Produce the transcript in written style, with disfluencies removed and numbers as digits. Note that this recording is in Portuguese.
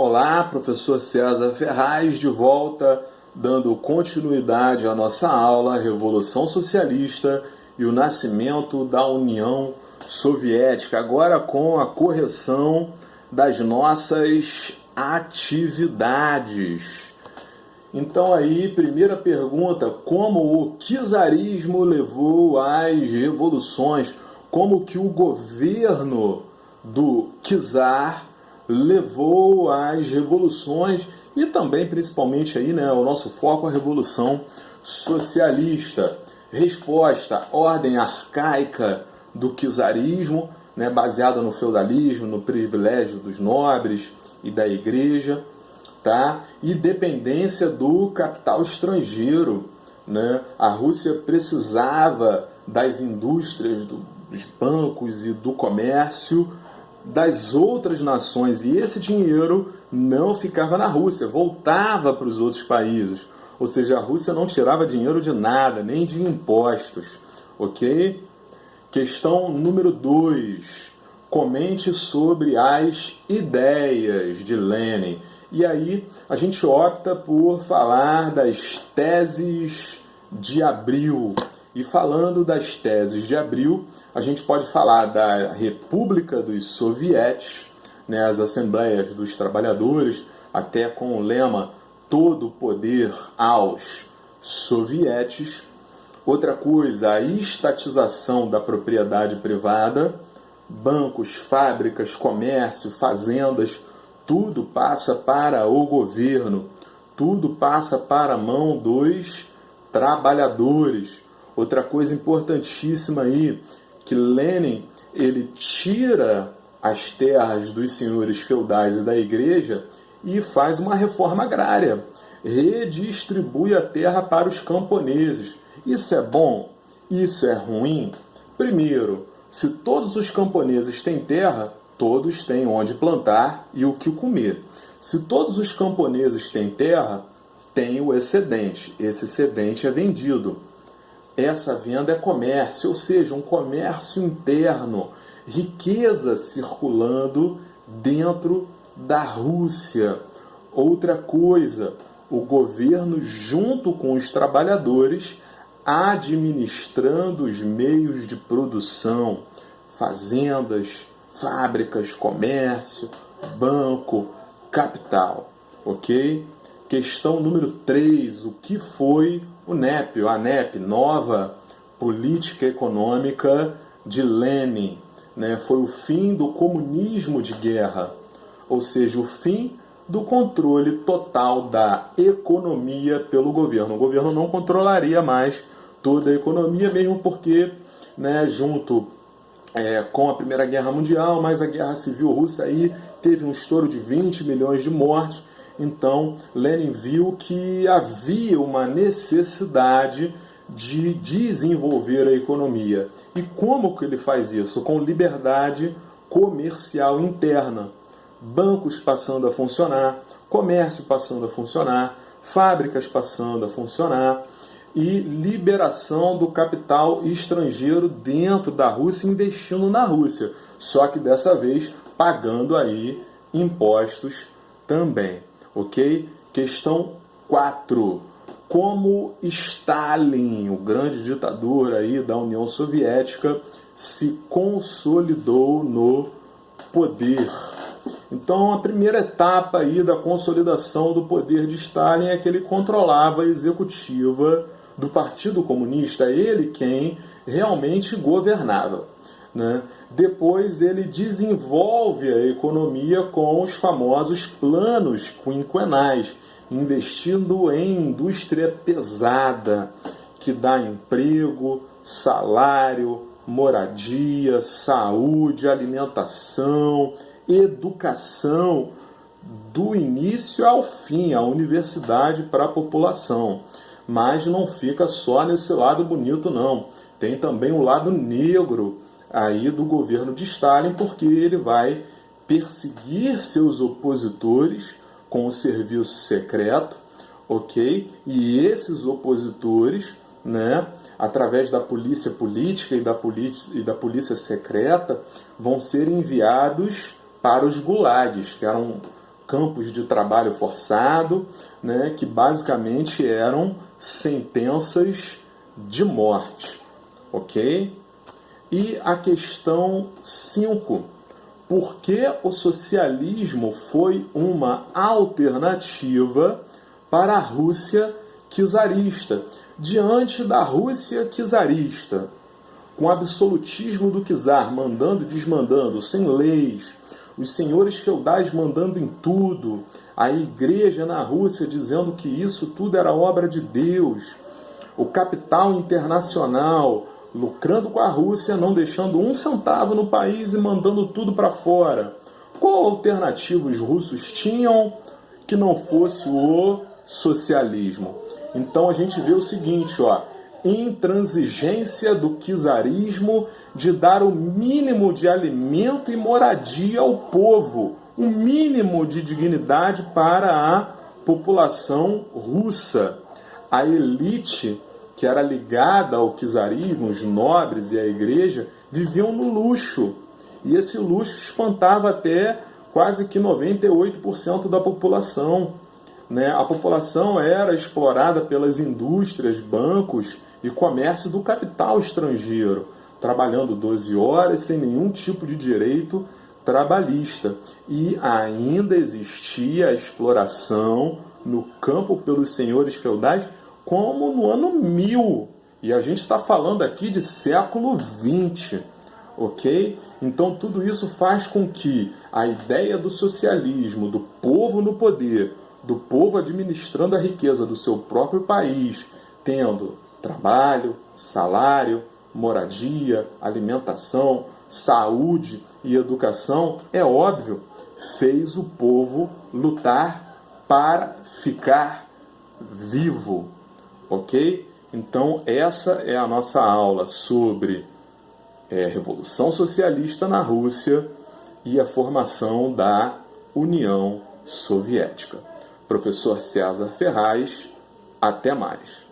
Olá, professor César Ferraz, de volta, dando continuidade à nossa aula Revolução Socialista e o Nascimento da União Soviética, agora com a correção das nossas atividades. Então aí, primeira pergunta, como o czarismo levou às revoluções? Como que o governo do czar levou às revoluções e também, principalmente aí, né, o nosso foco, a Revolução Socialista. Resposta: ordem arcaica do czarismo, né, baseada no feudalismo, no privilégio dos nobres e da igreja, tá? E dependência do capital estrangeiro, né? A Rússia precisava das indústrias, dos bancos e do comércio das outras nações, e esse dinheiro não ficava na Rússia, voltava para os outros países. Ou seja, a Rússia não tirava dinheiro de nada, nem de impostos. Ok? Questão número 2. Comente sobre as ideias de Lenin. E aí a gente opta por falar das teses de Abril. E falando das teses de Abril, a gente pode falar da República dos Sovietes, né, as Assembleias dos Trabalhadores, até com o lema todo poder aos sovietes. Outra coisa, a estatização da propriedade privada, bancos, fábricas, comércio, fazendas, tudo passa para o governo, tudo passa para a mão dos trabalhadores. Outra coisa importantíssima aí, que Lenin ele tira as terras dos senhores feudais e da igreja e faz uma reforma agrária, redistribui a terra para os camponeses. Isso é bom? Isso é ruim? Primeiro, se todos os camponeses têm terra, todos têm onde plantar e o que comer. Se todos os camponeses têm terra, tem o excedente. Esse excedente é vendido. Essa venda é comércio, ou seja, um comércio interno, riqueza circulando dentro da Rússia. Outra coisa, o governo junto com os trabalhadores administrando os meios de produção, fazendas, fábricas, comércio, banco, capital, ok? Questão número 3, o que foi o NEP, a NEP, Nova Política Econômica de Lenin, né? Foi o fim do comunismo de guerra, ou seja, o fim do controle total da economia pelo governo. O governo não controlaria mais toda a economia, mesmo porque, né, junto com a Primeira Guerra Mundial, mas a Guerra Civil Russa aí teve um estouro de 20 milhões de mortos. Então, Lenin viu que havia uma necessidade de desenvolver a economia. E como que ele faz isso? Com liberdade comercial interna. Bancos passando a funcionar, comércio passando a funcionar, fábricas passando a funcionar e liberação do capital estrangeiro dentro da Rússia, investindo na Rússia. Só que dessa vez pagando aí impostos também. Ok? Questão 4. Como Stalin, o grande ditador aí da União Soviética, se consolidou no poder? Então, a primeira etapa aí da consolidação do poder de Stalin é que ele controlava a executiva do Partido Comunista, ele quem realmente governava, né? Depois ele desenvolve a economia com os famosos planos quinquenais, investindo em indústria pesada, que dá emprego, salário, moradia, saúde, alimentação, educação, do início ao fim, a universidade para a população. Mas não fica só nesse lado bonito, não. Tem também o lado negro aí do governo de Stalin, porque ele vai perseguir seus opositores com o serviço secreto, ok? E esses opositores, né, através da polícia política e da polícia secreta, vão ser enviados para os gulags, que eram campos de trabalho forçado, né, que basicamente eram sentenças de morte, ok? E a questão 5, por que o socialismo foi uma alternativa para a Rússia czarista? Diante da Rússia czarista, com o absolutismo do czar, mandando e desmandando, sem leis, os senhores feudais mandando em tudo, a igreja na Rússia dizendo que isso tudo era obra de Deus, o capital internacional lucrando com a Rússia, não deixando um centavo no país e mandando tudo para fora. Qual alternativa os russos tinham que não fosse o socialismo? Então a gente vê o seguinte, ó, intransigência do czarismo de dar o mínimo de alimento e moradia ao povo, o mínimo de dignidade para a população russa. A elite que era ligada ao czarismo, os nobres e a igreja, viviam no luxo. E esse luxo espantava até quase que 98% da população. Né? A população era explorada pelas indústrias, bancos e comércio do capital estrangeiro, trabalhando 12 horas sem nenhum tipo de direito trabalhista. E ainda existia a exploração no campo pelos senhores feudais, como no ano 1000. E a gente está falando aqui de século XX. Ok? Então tudo isso faz com que a ideia do socialismo, do povo no poder, do povo administrando a riqueza do seu próprio país, tendo trabalho, salário, moradia, alimentação, saúde e educação, é óbvio, fez o povo lutar para ficar vivo. Ok? Então essa é a nossa aula sobre Revolução Socialista na Rússia e a formação da União Soviética. Professor César Ferraz, até mais.